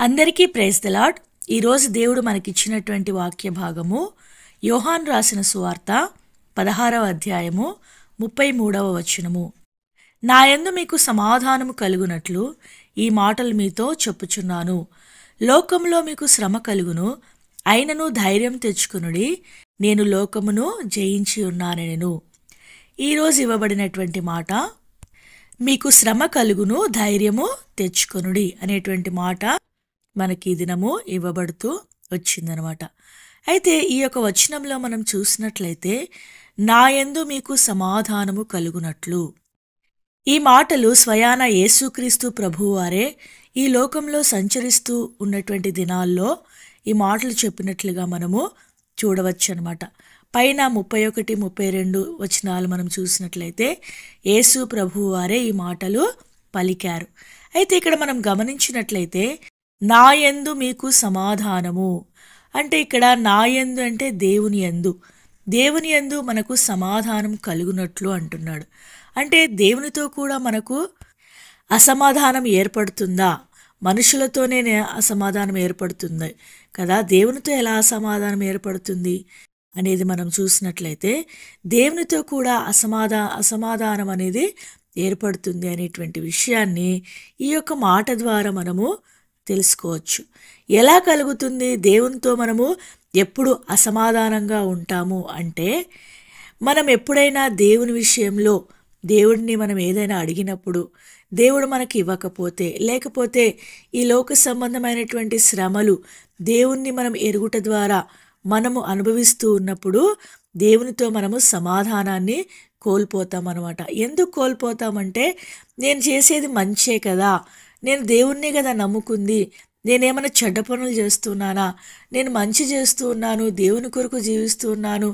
అందరికీ praise the lord. ఈరోజు దేవుడు మనకిచ్చినటువంటి వాక్య భాగము యోహాను రాసిన సువార్త 16వ అధ్యాయము 33వ వచనము. నా యందు మీకు సమాధానము కలుగునట్లు ఈ మాటలు మీతో చెప్పుచున్నాను. లోకములో మీకు శ్రమ కలుగును, అయినను ధైర్యం తెచ్చుకునుడి, నేను లోకమును జయించి ఉన్నానెను. ఈరోజు ఇవ్వబడినటువంటి మాట, మీకు శ్రమ కలుగును, ధైర్యము తెచ్చుకొనుడి అనేటువంటి మాట మనకి ఈ దినము ఇవ్వబడుతూ వచ్చిందనమాట. అయితే ఈ యొక్క వచనంలో మనం చూసినట్లయితే, నా యందు మీకు సమాధానము కలుగునట్లు, ఈ మాటలు స్వయాన యేసుక్రీస్తు ప్రభువారే ఈ లోకంలో సంచరిస్తూ ఉన్నటువంటి దినాల్లో ఈ మాటలు చెప్పినట్లుగా మనము చూడవచ్చు అనమాట. పైన 31, 32 వచనాలు మనం చూసినట్లయితే యేసు ప్రభువారే ఈ మాటలు పలికారు. అయితే ఇక్కడ మనం గమనించినట్లయితే, నా యందు మీకు సమాధానము అంటే ఇక్కడ నా యందు అంటే దేవుని యందు, దేవుని యందు మనకు సమాధానం కలుగునట్లు అంటున్నాడు. అంటే దేవునితో కూడా మనకు అసమాధానం ఏర్పడుతుందా? మనుషులతోనే అసమాధానం ఏర్పడుతుంది కదా, దేవునితో ఎలా అసమాధానం ఏర్పడుతుంది అనేది మనం చూసినట్లయితే, దేవునితో కూడా అసమాధానం అనేది ఏర్పడుతుంది అనేటువంటి విషయాన్ని ఈ యొక్క మాట ద్వారా మనము తెలుసుకోవచ్చు. ఎలా కలుగుతుంది? దేవునితో మనము ఎప్పుడు అసమాధానంగా ఉంటాము అంటే, మనం ఎప్పుడైనా దేవుని విషయంలో దేవుడిని మనం ఏదైనా అడిగినప్పుడు దేవుడు మనకి ఇవ్వకపోతే, లేకపోతే ఈ లోక సంబంధమైనటువంటి శ్రమలు దేవుణ్ణి మనం ఎరుగుట ద్వారా మనము అనుభవిస్తూ ఉన్నప్పుడు దేవునితో మనము సమాధానాన్ని కోల్పోతాం అనమాట. ఎందుకు కోల్పోతామంటే, నేను చేసేది మంచే కదా, నేను దేవుణ్ణే కదా నమ్ముకుంది, నేనేమైనా చెడ్డ పనులు చేస్తున్నానా, నేను మంచి చేస్తూ ఉన్నాను, దేవుని కొరకు జీవిస్తూ ఉన్నాను,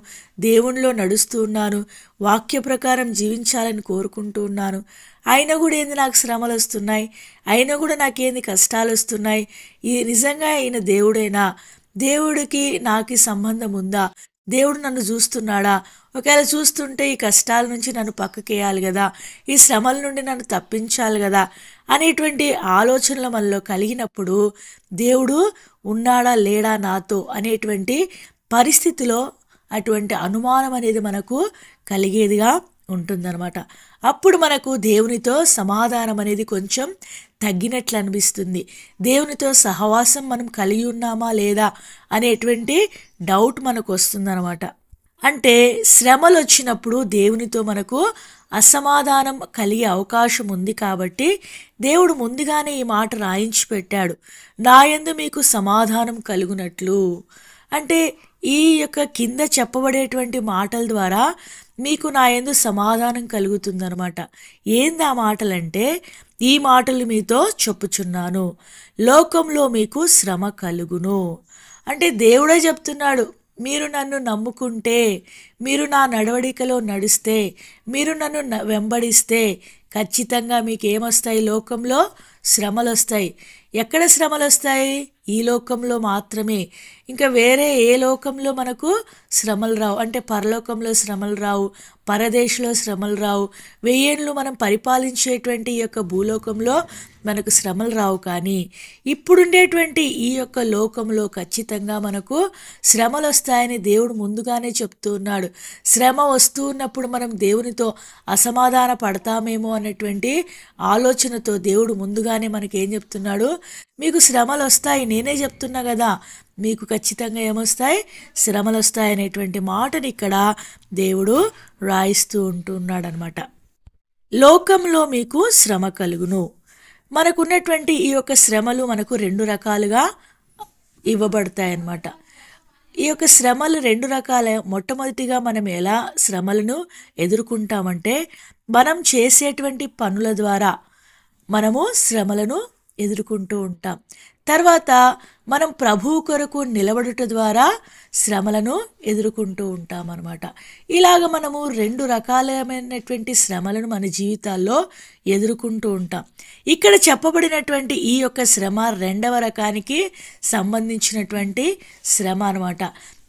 దేవునిలో నడుస్తూ ఉన్నాను, వాక్య ప్రకారం జీవించాలని కోరుకుంటూ ఉన్నాను, అయినా కూడా ఏంది నాకు శ్రమలు వస్తున్నాయి, అయినా కూడా నాకేంది కష్టాలు వస్తున్నాయి, ఈ నిజంగా ఈయన దేవుడేనా, దేవుడికి నాకు సంబంధం ఉందా, దేవుడు నన్ను చూస్తున్నాడా, ఒకవేళ చూస్తుంటే ఈ కష్టాల నుంచి నన్ను పక్కకేయాలి కదా, ఈ శ్రమల నుండి నన్ను తప్పించాలి కదా అనేటువంటి ఆలోచనలు మనలో కలిగినప్పుడు, దేవుడు ఉన్నాడా లేడా నాతో అనేటువంటి పరిస్థితిలో అటువంటి అనుమానం అనేది మనకు కలిగేదిగా ఉంటుందన్నమాట. అప్పుడు మనకు దేవునితో సమాధానం అనేది కొంచెం తగ్గినట్లు అనిపిస్తుంది. దేవునితో సహవాసం మనం కలిగి ఉన్నామా లేదా అనేటువంటి డౌట్ మనకు వస్తుందన్నమాట. అంటే శ్రమలు వచ్చినప్పుడు దేవునితో మనకు అసమాధానం కలిగే అవకాశం ఉంది కాబట్టి దేవుడు ముందుగానే ఈ మాట రాయించి పెట్టాడు, నా యందు మీకు సమాధానం కలుగునట్లు. అంటే ఈ యొక్క కింద చెప్పబడేటువంటి మాటల ద్వారా మీకు నా యందు సమాధానం కలుగుతుందనమాట. ఏంది ఆ మాటలంటే, ఈ మాటలు మీతో చెప్పుచున్నాను, లోకంలో మీకు శ్రమ కలుగును. అంటే దేవుడే చెప్తున్నాడు, మీరు నన్ను నమ్ముకుంటే, మీరు నా నడవడికలో నడిస్తే, మీరు నన్ను వెంబడిస్తే ఖచ్చితంగా మీకు ఏమొస్తాయి? లోకంలో శ్రమలు వస్తాయి. ఎక్కడ శ్రమలు వస్తాయి? ఈ లోకంలో మాత్రమే. ఇంకా వేరే ఏ లోకంలో మనకు శ్రమలు రావు. అంటే పరలోకంలో శ్రమలు రావు, పరదేశంలో శ్రమలు రావు, 1000 ఏళ్ళు మనం పరిపాలించేటువంటి ఈ యొక్క భూలోకంలో మనకు శ్రమలు రావు. కానీ ఇప్పుడుండేటువంటి ఈ యొక్క లోకంలో ఖచ్చితంగా మనకు శ్రమలు వస్తాయని దేవుడు ముందుగానే చెప్తూ ఉన్నాడు. శ్రమ వస్తూ ఉన్నప్పుడు మనం దేవునితో అసమాధాన పడతామేమో అన్నటువంటి ఆలోచనతో దేవుడు ముందుగానే మనకి ఏం చెప్తున్నాడు? మీకు శ్రమలు వస్తాయి, నేనే చెప్తున్నా కదా, మీకు ఖచ్చితంగా ఏమొస్తాయి? శ్రమలు వస్తాయి అనేటువంటి మాటని ఇక్కడ దేవుడు రాయిస్తూ ఉంటున్నాడు అనమాట. లోకంలో మీకు శ్రమ కలుగును. మనకున్నటువంటి ఈ యొక్క శ్రమలు మనకు 2 రకాలుగా ఇవ్వబడతాయి అన్నమాట. ఈ యొక్క శ్రమలు 2 రకాల. మొట్టమొదటిగా మనం ఎలా శ్రమలను ఎదుర్కొంటామంటే, మనం చేసేటువంటి పనుల ద్వారా మనము శ్రమలను ఎదుర్కొంటూ ఉంటాం. తర్వాత మనం ప్రభువు కొరకు నిలబడుట ద్వారా శ్రమలను ఎదుర్కొంటూ ఉంటామన్నమాట. ఇలాగ మనము 2 రకాలమైనటువంటి శ్రమలను మన జీవితాల్లో ఎదుర్కొంటూ ఉంటాం. ఇక్కడ చెప్పబడినటువంటి ఈ యొక్క శ్రమ 2వ రకానికి సంబంధించినటువంటి శ్రమ అనమాట.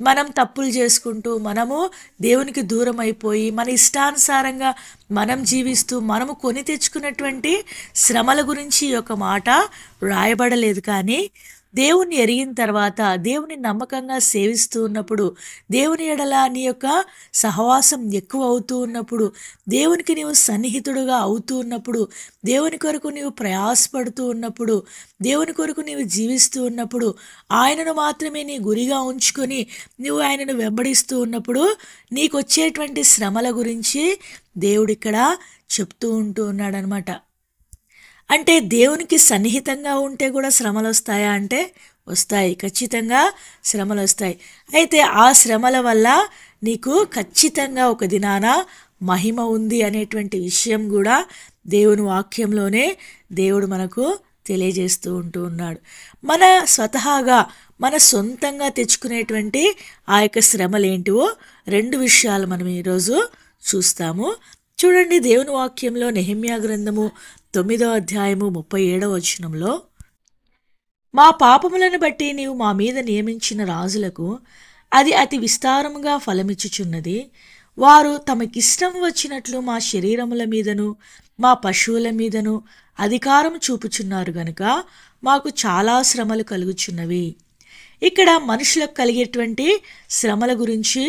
మనం తప్పులు చేసుకుంటూ మనము దేవునికి దూరం అయిపోయి మన ఇష్టానుసారంగా మనం జీవిస్తూ మనము కొని తెచ్చుకున్నటువంటి శ్రమల గురించి ఈ యొక్క మాట రాయబడలేదు. కానీ దేవుణ్ణి ఎరిగిన తర్వాత దేవుని నమ్మకంగా సేవిస్తూ ఉన్నప్పుడు, దేవుని ఎడల నీ యొక్క సహవాసం ఎక్కువ అవుతూ ఉన్నప్పుడు, దేవునికి నీవు సన్నిహితుడుగా అవుతూ ఉన్నప్పుడు, దేవుని కొరకు నీవు ప్రయాసపడుతూ ఉన్నప్పుడు, దేవుని కొరకు నీవు జీవిస్తూ ఉన్నప్పుడు, ఆయనను మాత్రమే నీ గురిగా ఉంచుకొని నువ్వు ఆయనను వెంబడిస్తూ ఉన్నప్పుడు నీకు వచ్చేటువంటి శ్రమల గురించి దేవుడిక్కడ చెప్తూ ఉంటూ ఉన్నాడనమాట. అంటే దేవునికి సన్నిహితంగా ఉంటే కూడా శ్రమలు వస్తాయా అంటే వస్తాయి, ఖచ్చితంగా శ్రమలు వస్తాయి. అయితే ఆ శ్రమల వల్ల నీకు ఖచ్చితంగా ఒక దినాన మహిమ ఉంది అనేటువంటి విషయం కూడా దేవుని వాక్యంలోనే దేవుడు మనకు తెలియజేస్తూ ఉంటూ ఉన్నాడు. మన స్వతహాగా మన సొంతంగా తెచ్చుకునేటువంటి ఆ యొక్క శ్రమలు ఏంటివో 2 విషయాలు మనం ఈరోజు చూస్తాము. చూడండి, దేవుని వాక్యంలో నెహెమ్యా గ్రంథము 9వ అధ్యాయము 37వ వచనంలో, మా పాపములను బట్టి నీవు మా మీద నియమించిన రాజులకు అది అతి విస్తారముగా ఫలమిచ్చుచున్నది. వారు తమకిష్టం వచ్చినట్లు మా శరీరముల మీదను మా పశువుల మీదను అధికారం చూపుచున్నారు గనుక మాకు చాలా శ్రమలు కలుగుచున్నవి. ఇక్కడ మనుషులకు కలిగేటువంటి శ్రమల గురించి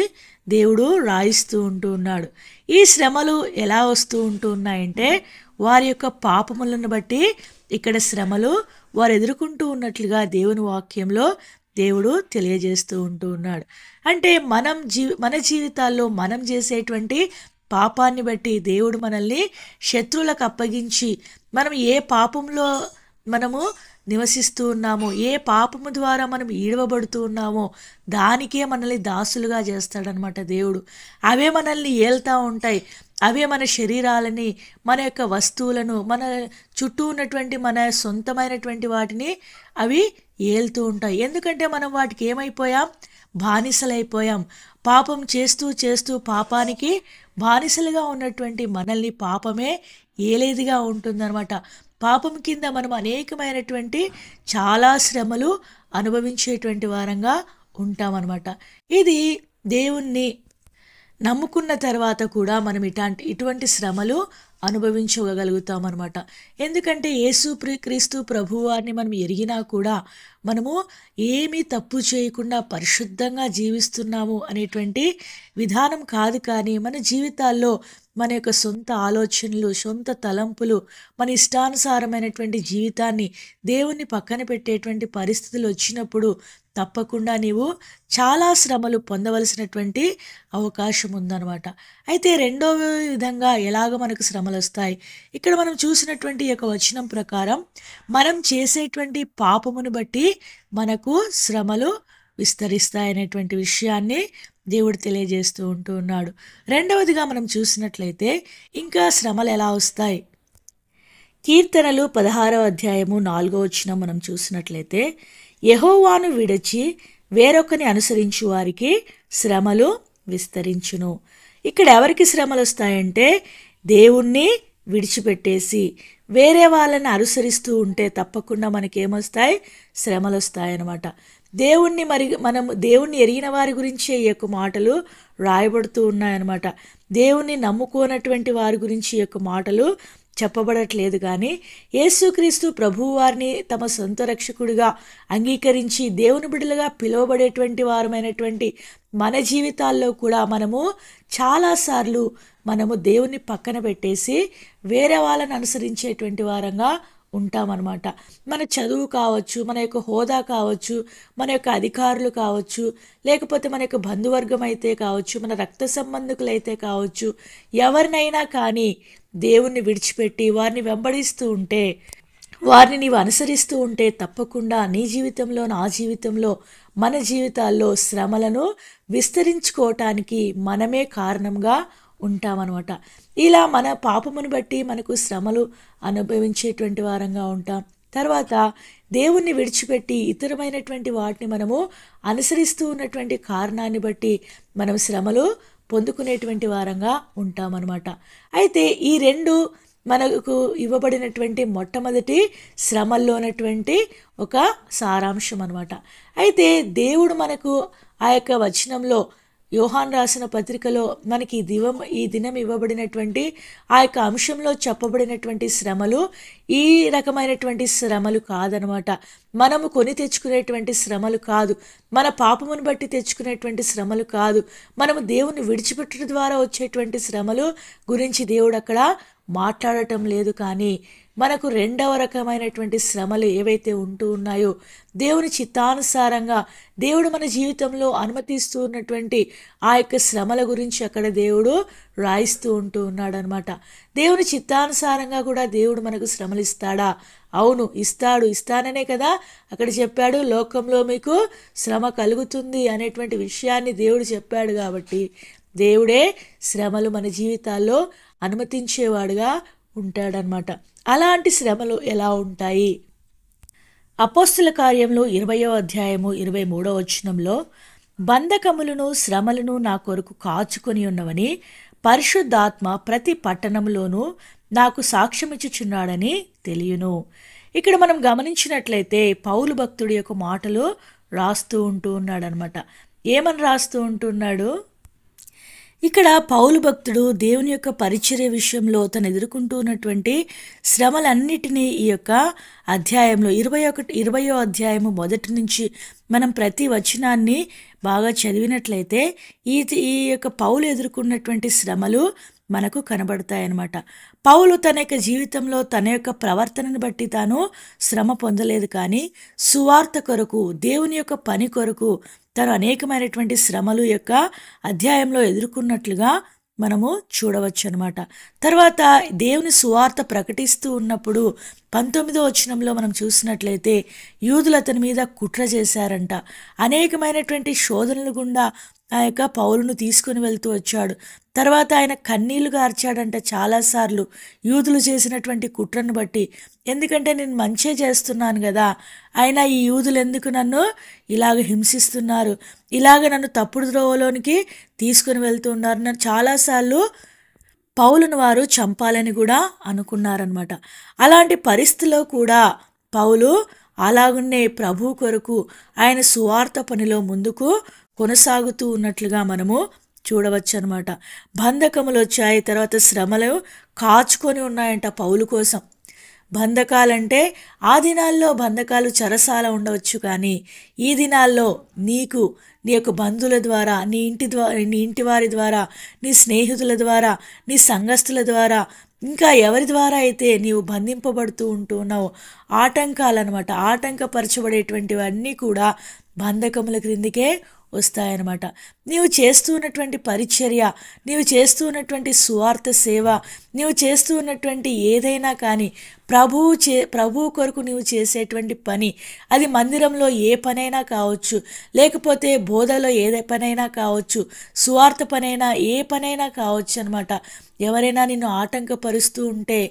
దేవుడు రాయిస్తూ ఉంటూ ఉన్నాడు. ఈ శ్రమలు ఎలా వస్తూ ఉంటూ ఉన్నాయంటే వారి యొక్క పాపములను బట్టి ఇక్కడ శ్రమలు వారు ఎదుర్కొంటూ ఉన్నట్లుగా దేవుని వాక్యంలో దేవుడు తెలియజేస్తూ ఉంటూ ఉన్నాడు. అంటే మన జీవితాల్లో మనం చేసేటువంటి పాపాన్ని బట్టి దేవుడు మనల్ని శత్రువులకు అప్పగించి మనం ఏ పాపంలో మనము నివసిస్తూ ఉన్నామో, ఏ పాపము ద్వారా మనం ఈడవబడుతూ ఉన్నామో దానికే మనల్ని దాసులుగా చేస్తాడనమాట దేవుడు. అవే మనల్ని ఏల్తూ ఉంటాయి. అవే మన శరీరాలని, మన యొక్క వస్తువులను, మన చుట్టూ ఉన్నటువంటి మన సొంతమైనటువంటి వాటిని అవి ఏలుతూ ఉంటాయి. ఎందుకంటే మనం వాటికి ఏమైపోయాం? బానిసలైపోయాం. పాపం చేస్తూ చేస్తూ పాపానికి బానిసలుగా ఉన్నటువంటి మనల్ని పాపమే ఏలేదిగా ఉంటుందన్నమాట. పాపం కింద మనం అనేకమైనటువంటి చాలా శ్రమలు అనుభవించేటువంటి వారంగా ఉంటామన్నమాట. ఇది దేవుణ్ణి నమ్ముకున్న తర్వాత కూడా మనం ఇటువంటి శ్రమలు అనుభవించగలుగుతామన్నమాట. ఎందుకంటే క్రీస్తు ప్రభువారిని మనం ఎరిగినా కూడా మనము ఏమీ తప్పు చేయకుండా పరిశుద్ధంగా జీవిస్తున్నాము అనేటువంటి విధానం కాదు. కానీ మన జీవితాల్లో మన యొక్క సొంత ఆలోచనలు, సొంత తలంపులు, మన ఇష్టానుసారమైనటువంటి జీవితాన్ని దేవుణ్ణి పక్కన పెట్టేటువంటి పరిస్థితులు వచ్చినప్పుడు తప్పకుండా నీవు చాలా శ్రమలు పొందవలసినటువంటి అవకాశం ఉందన్నమాట. అయితే రెండవ విధంగా ఎలాగ మనకు శ్రమలు వస్తాయి? ఇక్కడ మనం చూసినటువంటి ఈ యొక్క వచనం ప్రకారం మనం చేసేటువంటి పాపమును బట్టి మనకు శ్రమలు విస్తరిస్తాయనేటువంటి విషయాన్ని దేవుడు తెలియజేస్తూ ఉంటూ ఉన్నాడు. రెండవదిగా మనం చూసినట్లయితే ఇంకా శ్రమలు ఎలా వస్తాయి? కీర్తనలు 16వ అధ్యాయము 4వ వచనం మనం చూసినట్లయితే, యెహోవాను విడిచి వేరొకని అనుసరించు వారికి శ్రమలు విస్తరించును. ఇక్కడ ఎవరికి శ్రమలు వస్తాయంటే దేవుణ్ణి విడిచిపెట్టేసి వేరే వాళ్ళని అనుసరిస్తూ ఉంటే తప్పకుండా మనకేమొస్తాయి? శ్రమలు వస్తాయన్నమాట. దేవుణ్ణి ఎరిగిన వారి గురించి ఈ యొక్క మాటలు రాయబడుతూ ఉన్నాయన్నమాట. దేవుణ్ణి నమ్ముకోనటువంటి వారి గురించి ఈ యొక్క మాటలు చెప్పబడట్లేదు. కానీ యేసుక్రీస్తు ప్రభువు వారిని తమ సొంత రక్షకుడిగా అంగీకరించి దేవుని బిడ్డలుగా పిలువబడేటువంటి వారమైనటువంటి మన జీవితాల్లో కూడా మనము చాలాసార్లు దేవుణ్ణి పక్కన పెట్టేసి వేరే వాళ్ళని అనుసరించేటువంటి వారంగా ఉంటామన్నమాట. మన చదువు కావచ్చు, మన యొక్క హోదా కావచ్చు, మన యొక్క అధికారులు కావచ్చు, లేకపోతే మన యొక్క బంధువర్గం అయితే కావచ్చు, మన రక్త సంబంధికులైతే కావచ్చు, ఎవరినైనా కానీ దేవుణ్ణి విడిచిపెట్టి వారిని వెంబడిస్తూ ఉంటే, వారిని నీవు అనుసరిస్తూ ఉంటే తప్పకుండా నీ జీవితంలో, నా జీవితంలో, మన జీవితాల్లో శ్రమలను విస్తరించుకోవటానికి మనమే కారణంగా ఉంటామన్నమాట. ఇలా మన పాపమును బట్టి మనకు శ్రమలు అనుభవించేటువంటి వారంగా ఉంటాం. తర్వాత దేవుణ్ణి విడిచిపెట్టి ఇతరమైనటువంటి వాటిని మనము అనుసరిస్తూ ఉన్నటువంటి కారణాన్ని బట్టి మనం శ్రమలు పొందుకునేటువంటి వారంగా ఉంటామన్నమాట. అయితే ఈ రెండు మనకు ఇవ్వబడినటువంటి మొట్టమొదటి శ్రమల్లో ఉన్నటువంటి ఒక సారాంశం అనమాట. అయితే దేవుడు మనకు ఆ యొక్క వచనంలో యోహాన్ రాసిన పత్రికలో మనకి ఈ దినం ఇవ్వబడినటువంటి ఆ యొక్క అంశంలో చెప్పబడినటువంటి శ్రమలు ఈ రకమైనటువంటి శ్రమలు కాదనమాట. మనము కొని తెచ్చుకునేటువంటి శ్రమలు కాదు, మన పాపమును బట్టి తెచ్చుకునేటువంటి శ్రమలు కాదు, మనము దేవుని విడిచిపెట్టడం ద్వారా వచ్చేటువంటి శ్రమలు గురించి దేవుడు అక్కడ మాట్లాడటం లేదు. కానీ మనకు రెండవ రకమైనటువంటి శ్రమలు ఏవైతే ఉంటూ ఉన్నాయో, దేవుని చిత్తానుసారంగా దేవుడు మన జీవితంలో అనుమతిస్తూ ఉన్నటువంటి ఆ యొక్క శ్రమల గురించి అక్కడ దేవుడు రాయిస్తూ ఉంటూ ఉన్నాడు అనమాట. దేవుని చిత్తానుసారంగా కూడా దేవుడు మనకు శ్రమలు ఇస్తాడా? అవును, ఇస్తాడు. ఇస్తాననే కదా అక్కడ చెప్పాడు, లోకంలో మీకు శ్రమ కలుగుతుంది అనేటువంటి విషయాన్ని దేవుడు చెప్పాడు. కాబట్టి దేవుడే శ్రమలు మన జీవితాల్లో అనుమతించేవాడుగా ఉంటాడనమాట. అలాంటి శ్రమలు ఎలా ఉంటాయి? అపోస్తుల కార్యంలో 20వ అధ్యాయము 23వ వచనంలో, బంధకములను శ్రమలను నా కొరకు కాచుకొని ఉన్నవని పరిశుద్ధాత్మ ప్రతి పట్టణంలోనూ నాకు సాక్ష్యమిచ్చుచున్నాడని తెలియను. ఇక్కడ మనం గమనించినట్లయితే పౌలు భక్తుడి యొక్క మాటలు రాస్తూ ఉంటూ ఉన్నాడనమాట. ఏమని రాస్తూ ఉంటున్నాడు? ఇక్కడ పౌలు భక్తుడు దేవుని యొక్క పరిచర్య విషయంలో తను ఎదుర్కొంటూ ఉన్నటువంటి శ్రమలన్నిటినీ ఈ యొక్క అధ్యాయంలో 20వ అధ్యాయము మొదటి నుంచి మనం ప్రతి వచనాన్ని బాగా చదివినట్లయితే ఈ యొక్క పౌలు ఎదుర్కొన్నటువంటి శ్రమలు మనకు కనబడతాయన్నమాట. పౌలు తన యొక్క జీవితంలో తన యొక్క ప్రవర్తనను బట్టి తాను శ్రమ పొందలేదు, కానీ సువార్త కొరకు, దేవుని యొక్క పని కొరకు తను అనేకమైనటువంటి శ్రమలు యొక్క అధ్యాయంలో ఎదుర్కొన్నట్లుగా మనము చూడవచ్చు అనమాట. తర్వాత దేవుని సువార్త ప్రకటిస్తూ ఉన్నప్పుడు 19వ వచనంలో మనం చూసినట్లయితే యూదులు అతని మీద కుట్ర చేశారంట. అనేకమైనటువంటి శోధనలు గుండా ఆ యొక్క పౌలును తీసుకుని వెళ్తూ వచ్చాడు. తర్వాత ఆయన కన్నీళ్లు గార్చాడంట చాలాసార్లు యూదులు చేసినటువంటి కుట్రను బట్టి. ఎందుకంటే నేను మంచే చేస్తున్నాను కదా, అయినా ఈ యూదులు ఎందుకు నన్ను ఇలాగ హింసిస్తున్నారు, ఇలాగ నన్ను తప్పుడు ద్రోవలోనికి తీసుకుని వెళ్తున్నారు, నన్ను చాలాసార్లు పౌలును వారు చంపాలని కూడా అనుకున్నారనమాట. అలాంటి పరిస్థితిలో కూడా పౌలు అలాగున్నే ప్రభు కొరకు ఆయన సువార్త పనిలో ముందుకు కొనసాగుతూ ఉన్నట్లుగా మనము చూడవచ్చు అనమాట. బంధకములు వచ్చాయి, తర్వాత శ్రమలు కాచుకొని ఉన్నాయంట పౌలు కోసం. బంధకాలంటే ఆ దినాల్లో బంధకాలు చెరసాల ఉండవచ్చు, కానీ ఈ దినాల్లో నీకు నీ యొక్క బంధువుల ద్వారా, నీ ఇంటి వారి ద్వారా, నీ స్నేహితుల ద్వారా, నీ సంఘస్థుల ద్వారా, ఇంకా ఎవరి ద్వారా అయితే నీవు బంధింపబడుతూ ఉంటూ ఉన్నావు, ఆటంకాలన్నమాట, ఆటంకపరచబడేటువంటివన్నీ కూడా బంధకముల క్రిందికే వస్తాయన్నమాట. నీవు చేస్తూ ఉన్నటువంటి పరిచర్య, నీవు చేస్తూ ఉన్నటువంటి సువార్త సేవ, నీవు చేస్తూ ఉన్నటువంటి ఏదైనా కానీ ప్రభువు కొరకు నీవు చేసేటువంటి పని, అది మందిరంలో ఏ పనైనా కావచ్చు, లేకపోతే బోధలో ఏ పనైనా కావచ్చు, సువార్త పనైనా ఏ పనైనా కావచ్చు అనమాట. ఎవరైనా నిన్ను ఆటంకపరుస్తూ ఉంటే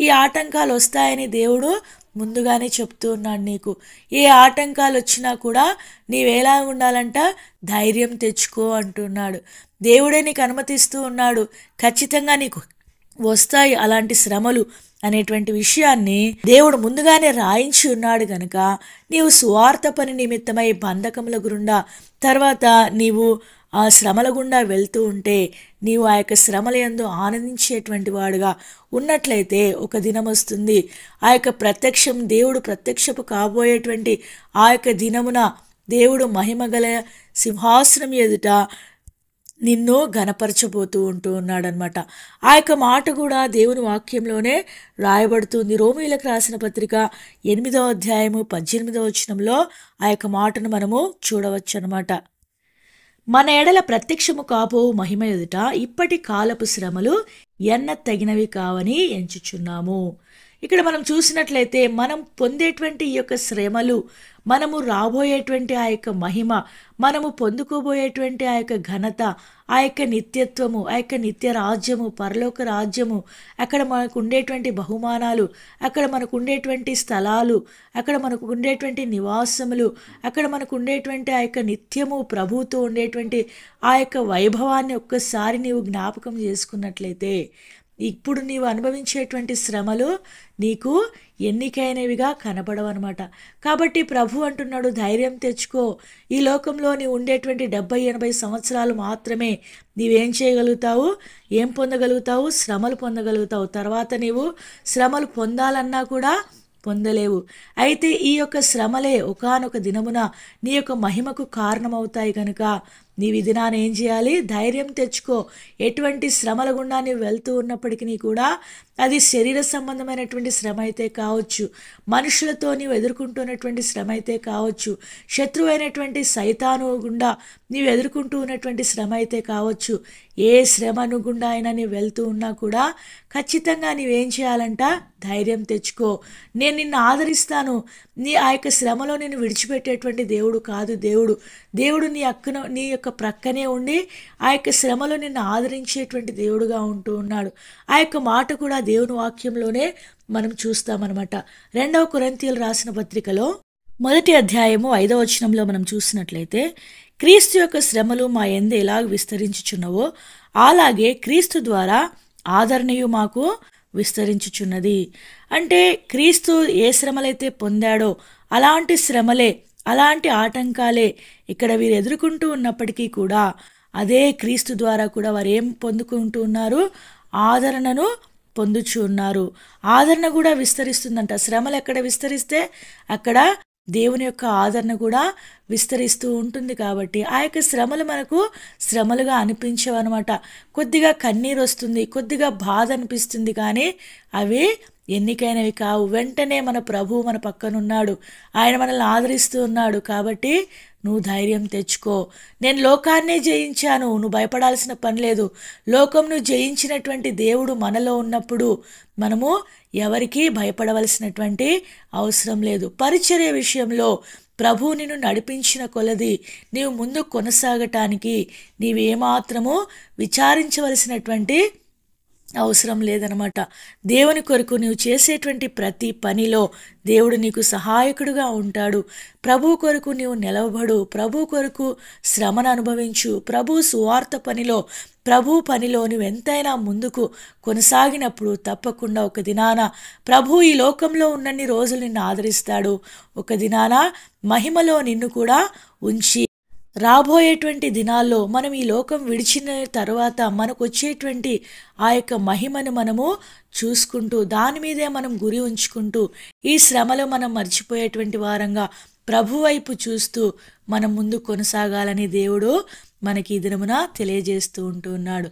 ఈ ఆటంకాలు వస్తాయని దేవుడు ముందుగానే చెప్తూ ఉన్నాడు నీకు. ఏ ఆటంకాలు వచ్చినా కూడా నీవేలా ఉండాలంట, ధైర్యం తెచ్చుకో అంటున్నాడు. దేవుడే నీకు అనుమతిస్తూ ఉన్నాడు, ఖచ్చితంగా నీకు వస్తాయి అలాంటి శ్రమలు అనేటువంటి విషయాన్ని దేవుడు ముందుగానే రాయించి ఉన్నాడు గనుక నీవు సువార్త పని నిమిత్తమై బంధకముల గుండా, తర్వాత నీవు ఆ శ్రమల గుండా వెళ్తూ ఉంటే నీవు ఆ యొక్క శ్రమల యందు ఆనందించేటువంటి వాడుగా ఉన్నట్లయితే ఒక దినం వస్తుంది, ఆ యొక్క ప్రత్యక్షం, దేవుడు ప్రత్యక్షపు కాబోయేటువంటి ఆ యొక్క దినమున దేవుడు మహిమగల సింహాసనం ఎదుట నిన్ను ఘనపరచబోతూ ఉంటూ ఉన్నాడనమాట. ఆ యొక్క మాట కూడా దేవుని వాక్యంలోనే రాయబడుతుంది. రోమీయులకు రాసిన పత్రిక 8వ అధ్యాయము 18వ వచనంలో ఆ యొక్క మాటను మనము చూడవచ్చు అనమాట. మన ఎడల ప్రత్యక్షము కాబో మహిమ ఎదుట ఇప్పటి కాలపు శ్రమలు తగినవి కావని ఎంచుచున్నాము. ఇక్కడ మనం చూసినట్లయితే మనం పొందేటువంటి ఈ యొక్క శ్రమలు, మనము రాబోయేటువంటి ఆ యొక్క మహిమ, మనము పొందుకోబోయేటువంటి ఆ యొక్క ఘనత, ఆ యొక్క నిత్యత్వము, ఆ యొక్క నిత్య రాజ్యము, పరలోక రాజ్యము, అక్కడ మనకు ఉండేటువంటి బహుమానాలు, అక్కడ మనకు ఉండేటువంటి స్థలాలు, అక్కడ మనకు ఉండేటువంటి నివాసములు, అక్కడ మనకు ఉండేటువంటి ఆ యొక్క నిత్యము ప్రభువుతో ఉండేటువంటి ఆ యొక్క వైభవాన్ని ఒక్కసారి నీవు జ్ఞాపకం చేసుకున్నట్లయితే, ఇప్పుడు నీవు అనుభవించేటువంటి శ్రమలు నీకు ఎన్నికైనవిగా కనపడవన్నమాట. కాబట్టి ప్రభు అంటున్నాడు, ధైర్యం తెచ్చుకో. ఈ లోకంలో నీవు ఉండేటువంటి 70-80 సంవత్సరాలు మాత్రమే నీవేం చేయగలుగుతావు, ఏం పొందగలుగుతావు, శ్రమలు పొందగలుగుతావు. తర్వాత నీవు శ్రమలు పొందాలన్నా కూడా పొందలేవు. అయితే ఈ యొక్క శ్రమలే ఒకానొక దినమున నీ యొక్క మహిమకు కారణమవుతాయి కనుక నీవు ఈ దినాన్ని ఏం చేయాలి, ధైర్యం తెచ్చుకో. ఎటువంటి శ్రమల గుండా నీవు వెళ్తూ ఉన్నప్పటికీ కూడా, అది శరీర సంబంధమైనటువంటి శ్రమ అయితే కావచ్చు, మనుషులతో నీవు ఎదుర్కొంటున్నటువంటి శ్రమ అయితే కావచ్చు, శత్రువైనటువంటి సైతాను గుండా నీవు ఎదుర్కొంటూ ఉన్నటువంటి శ్రమ అయితే కావచ్చు, ఏ శ్రమను గుండా అయినా నీవు వెళ్తూ ఉన్నా కూడా ఖచ్చితంగా నీవేం చేయాలంట, ధైర్యం తెచ్చుకో. నేను నిన్ను ఆదరిస్తాను. ఆ యొక్క శ్రమలో నేను విడిచిపెట్టేటువంటి దేవుడు కాదు. దేవుడు నీ యొక్క ప్రక్కనే ఉండి ఆ యొక్క శ్రమలో నిన్ను ఆదరించేటువంటి దేవుడుగా ఉంటూ ఉన్నాడు. ఆ యొక్క మాట కూడా దేవుని వాక్యంలోనే మనం చూస్తామన్నమాట. 2వ కొరింథీయులు రాసిన పత్రికలో 1వ అధ్యాయము 5వ వచనంలో మనం చూసినట్లయితే, క్రీస్తు యొక్క శ్రమలు మా యందు ఎలాగ విస్తరించుచున్నవో అలాగే క్రీస్తు ద్వారా ఆదరణయు మాకు విస్తరించుచున్నది. అంటే క్రీస్తు ఏ శ్రమలైతే పొందాడో అలాంటి శ్రమలే, అలాంటి ఆటంకాలే ఇక్కడ వీరు ఎదుర్కొంటూ ఉన్నప్పటికీ కూడా, అదే క్రీస్తు ద్వారా కూడా వారు ఏం పొందుకుంటూ ఉన్నారు, ఆదరణను పొందుచు ఉన్నారు. ఆదరణ కూడా విస్తరిస్తుందంట. శ్రమలు ఎక్కడ విస్తరిస్తే అక్కడ దేవుని యొక్క ఆదరణ కూడా విస్తరిస్తూ ఉంటుంది. కాబట్టి ఆ యొక్క శ్రమలు మనకు శ్రమలుగా అనిపించవన్నమాట. కొద్దిగా కన్నీరు వస్తుంది, కొద్దిగా బాధ అనిపిస్తుంది, కానీ అవి ఎన్నికైనవి కావు. వెంటనే మన ప్రభువు మన పక్కనున్నాడు, ఆయన మనల్ని ఆదరిస్తూ ఉన్నాడు. కాబట్టి నువ్వు ధైర్యం తెచ్చుకో. నేను లోకాన్నే జయించాను, నువ్వు భయపడాల్సిన పని లేదు. లోకంను జయించినటువంటి దేవుడు మనలో ఉన్నప్పుడు మనము ఎవరికీ భయపడవలసినటువంటి అవసరం లేదు. పరిచర్య విషయంలో ప్రభువు నిన్ను నడిపించిన కొలది నీవు ముందు కొనసాగటానికి నీవేమాత్రము విచారించవలసినటువంటి అవసరం లేదనమాట. దేవుని కొరకు నీవు చేసేటువంటి ప్రతి పనిలో దేవుడు నీకు సహాయకుడుగా ఉంటాడు. ప్రభు కొరకు నీవు నిలవబడు, ప్రభు కొరకు శ్రమను అనుభవించు. ప్రభు సువార్త పనిలో, ప్రభు పనిలో నువ్వు ఎంతైనా ముందుకు కొనసాగినప్పుడు తప్పకుండా ఒక దినాన ప్రభు ఈ లోకంలో ఉన్నన్ని రోజులు నిన్ను ఆదరిస్తాడు. ఒక దినాన మహిమలో నిన్ను కూడా ఉంచి, రాబోయేటువంటి దినాల్లో మనం ఈ లోకం విడిచిన తర్వాత మనకు వచ్చేటువంటి ఆ యొక్క మహిమను మనము చూసుకుంటూ, దాని మీదే మనం గురి ఉంచుకుంటూ, ఈ శ్రమలో మనం మర్చిపోయేటువంటి వారంగా ప్రభు వైపు చూస్తూ మనం ముందు కొనసాగాలని దేవుడు మనకి ఈ దినమున తెలియజేస్తూ ఉంటున్నాడు.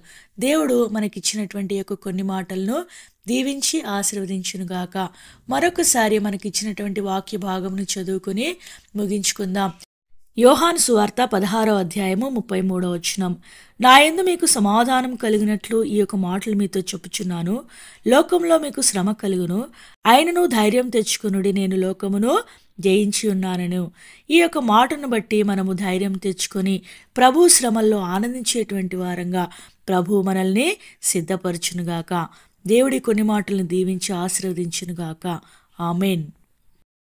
దేవుడు మనకిచ్చినటువంటి యొక్క కొన్ని మాటలను దీవించి ఆశీర్వదించునుగాక. మరొకసారి మనకిచ్చినటువంటి వాక్య భాగమును చదువుకుని ముగించుకుందాం. యోహాను సువార్త 16వ అధ్యాయము 33వ వచనం. నా యందు మీకు సమాధానం కలిగినట్లు ఈ యొక్క మాటలు మీతో చెప్పుచున్నాను. లోకంలో మీకు శ్రమ కలుగును, ఆయనను ధైర్యం తెచ్చుకునుడి, నేను లోకమును జయించి ఉన్నానను. ఈ యొక్క మాటను బట్టి మనము ధైర్యం తెచ్చుకొని ప్రభు శ్రమల్లో ఆనందించేటువంటి వారంగా ప్రభు మనల్ని సిద్ధపరచునుగాక. దేవుడి కొన్ని మాటలను దీవించి ఆశీర్వదించునుగాక. ఆమెన్.